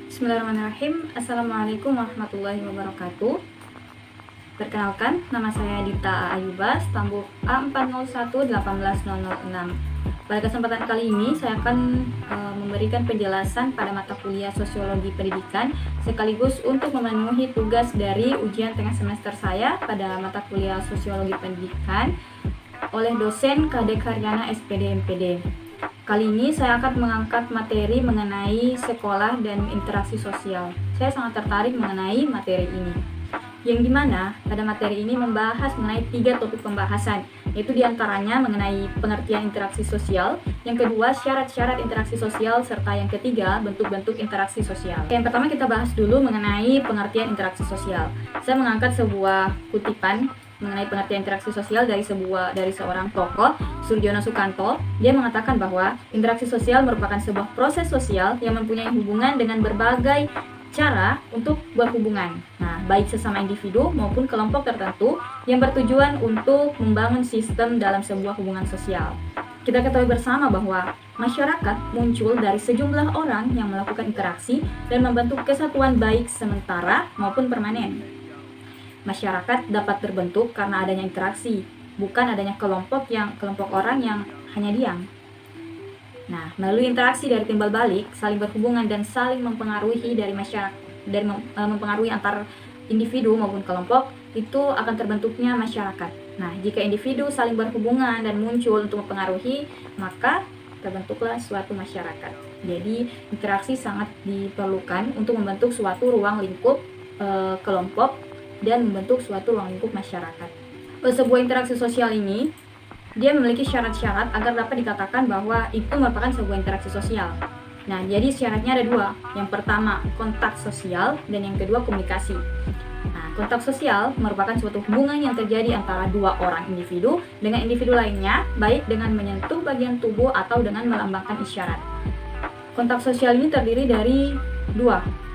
Bismillahirrahmanirrahim. Assalamualaikum warahmatullahi wabarakatuh. Perkenalkan, nama saya Dita Ayuba, stambuk A401-18006. Pada kesempatan kali ini, saya akan memberikan penjelasan pada mata kuliah Sosiologi Pendidikan, sekaligus untuk memenuhi tugas dari ujian tengah semester saya pada mata kuliah Sosiologi Pendidikan oleh dosen Kadek Haryana SPD MPD. Kali ini saya akan mengangkat materi mengenai sekolah dan interaksi sosial. Saya sangat tertarik mengenai materi ini, yang dimana pada materi ini membahas mengenai 3 topik pembahasan, yaitu diantaranya mengenai pengertian interaksi sosial, yang kedua syarat-syarat interaksi sosial, serta yang ketiga bentuk-bentuk interaksi sosial. Yang pertama kita bahas dulu mengenai pengertian interaksi sosial. Saya mengangkat sebuah kutipan mengenai pengertian interaksi sosial dari seorang tokoh, Surjono Sukanto. Dia mengatakan bahwa interaksi sosial merupakan sebuah proses sosial yang mempunyai hubungan dengan berbagai cara untuk berhubungan. Nah, baik sesama individu maupun kelompok tertentu yang bertujuan untuk membangun sistem dalam sebuah hubungan sosial. Kita ketahui bersama bahwa masyarakat muncul dari sejumlah orang yang melakukan interaksi dan membentuk kesatuan baik sementara maupun permanen. Masyarakat dapat terbentuk karena adanya interaksi, bukan adanya kelompok orang yang hanya diam. Nah, melalui interaksi dari timbal balik, saling berhubungan dan saling mempengaruhi dari masyarakat, dan mempengaruhi antar individu maupun kelompok, itu akan terbentuknya masyarakat. Nah, jika individu saling berhubungan dan muncul untuk mempengaruhi, maka terbentuklah suatu masyarakat. Jadi, interaksi sangat diperlukan untuk membentuk suatu ruang lingkup kelompok dan membentuk suatu ruang lingkup masyarakat. Sebuah interaksi sosial ini, dia memiliki syarat-syarat agar dapat dikatakan bahwa itu merupakan sebuah interaksi sosial. Nah, jadi syaratnya ada 2. Yang pertama, kontak sosial, dan yang kedua, komunikasi. Nah, kontak sosial merupakan suatu hubungan yang terjadi antara 2 orang individu dengan individu lainnya, baik dengan menyentuh bagian tubuh atau dengan melambangkan isyarat. Kontak sosial ini terdiri dari 2.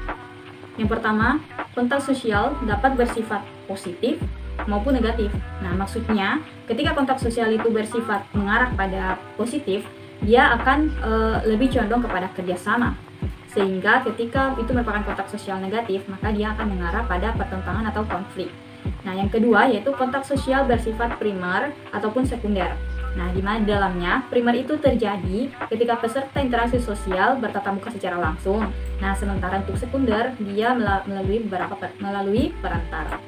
Yang pertama, kontak sosial dapat bersifat positif maupun negatif. Nah, maksudnya ketika kontak sosial itu bersifat mengarah pada positif, dia akan lebih condong kepada kerjasama. Sehingga ketika itu merupakan kontak sosial negatif, maka dia akan mengarah pada pertentangan atau konflik. Nah, yang kedua yaitu kontak sosial bersifat primer ataupun sekunder. Nah, di mana dalamnya primer itu terjadi ketika peserta interaksi sosial bertatap muka secara langsung. Nah, sementara untuk sekunder dia melalui perantara.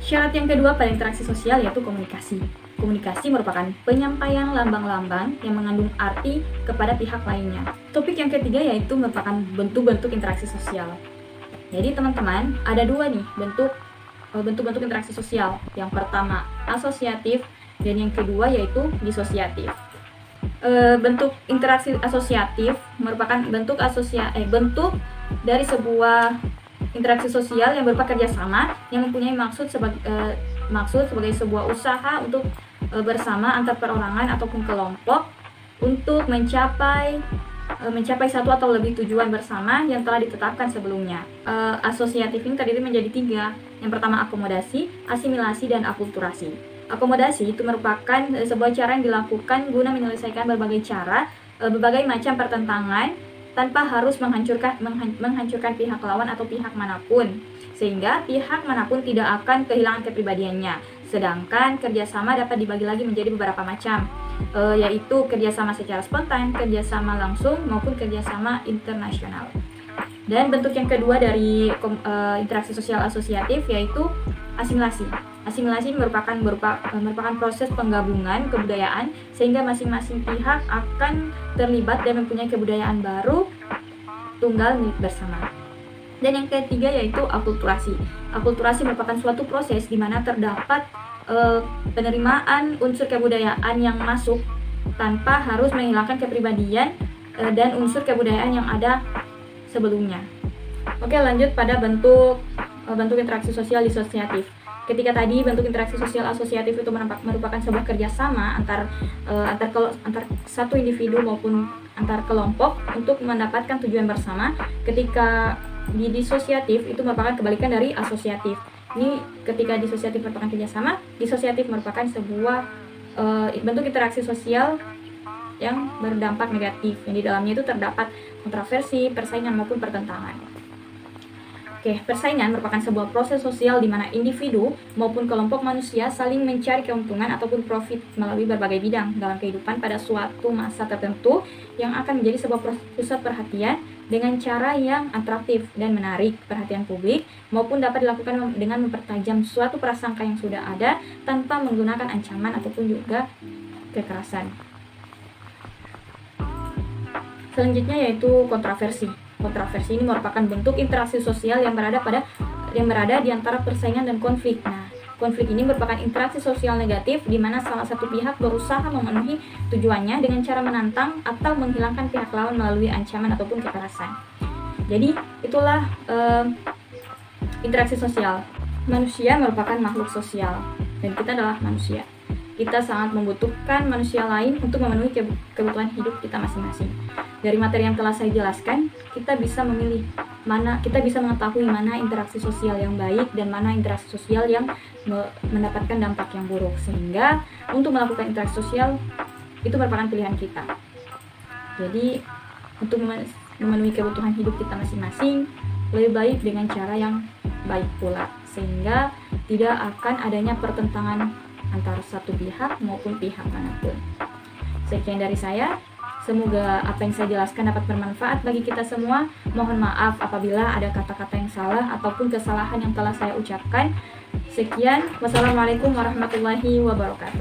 Syarat yang kedua pada interaksi sosial yaitu komunikasi. Komunikasi merupakan penyampaian lambang-lambang yang mengandung arti kepada pihak lainnya. Topik yang ketiga yaitu merupakan bentuk-bentuk interaksi sosial. Jadi teman-teman, ada 2 nih bentuk-bentuk interaksi sosial. Yang pertama asosiatif, dan yang kedua yaitu disosiatif. Bentuk interaksi asosiatif merupakan bentuk dari sebuah interaksi sosial yang berupa kerjasama yang mempunyai maksud sebagai sebuah usaha untuk bersama antar perorangan ataupun kelompok untuk mencapai satu atau lebih tujuan bersama yang telah ditetapkan sebelumnya. Asosiatif ini terdiri menjadi 3. Yang pertama akomodasi, asimilasi, dan akulturasi. Akomodasi itu merupakan sebuah cara yang dilakukan guna menyelesaikan berbagai macam pertentangan tanpa harus menghancurkan pihak lawan atau pihak manapun, sehingga pihak manapun tidak akan kehilangan kepribadiannya. Sedangkan kerjasama dapat dibagi lagi menjadi beberapa macam, yaitu kerjasama secara spontan, kerjasama langsung, maupun kerjasama internasional. Dan bentuk yang kedua dari interaksi sosial asosiatif yaitu asimilasi. Asimilasi merupakan proses penggabungan kebudayaan sehingga masing-masing pihak akan terlibat dan mempunyai kebudayaan baru tunggal milik bersama. Dan yang ketiga yaitu akulturasi. Akulturasi merupakan suatu proses di mana terdapat penerimaan unsur kebudayaan yang masuk tanpa harus menghilangkan kepribadian dan unsur kebudayaan yang ada sebelumnya. Oke, lanjut pada bentuk interaksi sosial disosiatif. Ketika tadi bentuk interaksi sosial asosiatif itu merupakan sebuah kerjasama antar satu individu maupun antar kelompok untuk mendapatkan tujuan bersama. Ketika di disosiatif itu merupakan kebalikan dari asosiatif. Ini ketika disosiatif merupakan kerjasama, disosiatif merupakan sebuah bentuk interaksi sosial yang berdampak negatif, yang di dalamnya itu terdapat kontroversi, persaingan maupun pertentangan. Oke, persaingan merupakan sebuah proses sosial di mana individu maupun kelompok manusia saling mencari keuntungan ataupun profit melalui berbagai bidang dalam kehidupan pada suatu masa tertentu yang akan menjadi sebuah pusat perhatian dengan cara yang atraktif dan menarik perhatian publik, maupun dapat dilakukan dengan mempertajam suatu prasangka yang sudah ada tanpa menggunakan ancaman ataupun juga kekerasan. Selanjutnya yaitu kontroversi. Kontroversi ini merupakan bentuk interaksi sosial yang berada di antara persaingan dan konflik. Nah, konflik ini merupakan interaksi sosial negatif di mana salah satu pihak berusaha memenuhi tujuannya dengan cara menantang atau menghilangkan pihak lawan melalui ancaman ataupun kekerasan. Jadi, itulah interaksi sosial. Manusia merupakan makhluk sosial dan kita adalah manusia. Kita sangat membutuhkan manusia lain untuk memenuhi kebutuhan hidup kita masing-masing. Dari materi yang telah saya jelaskan, kita bisa mengetahui mana interaksi sosial yang baik dan mana interaksi sosial yang mendapatkan dampak yang buruk. Sehingga untuk melakukan interaksi sosial itu merupakan pilihan kita. Jadi untuk memenuhi kebutuhan hidup kita masing-masing, lebih baik dengan cara yang baik pula, sehingga tidak akan adanya pertentangan antara satu pihak maupun pihak manapun. Sekian dari saya. Semoga apa yang saya jelaskan dapat bermanfaat bagi kita semua. Mohon maaf apabila ada kata-kata yang salah ataupun kesalahan yang telah saya ucapkan. Sekian. Wassalamualaikum warahmatullahi wabarakatuh.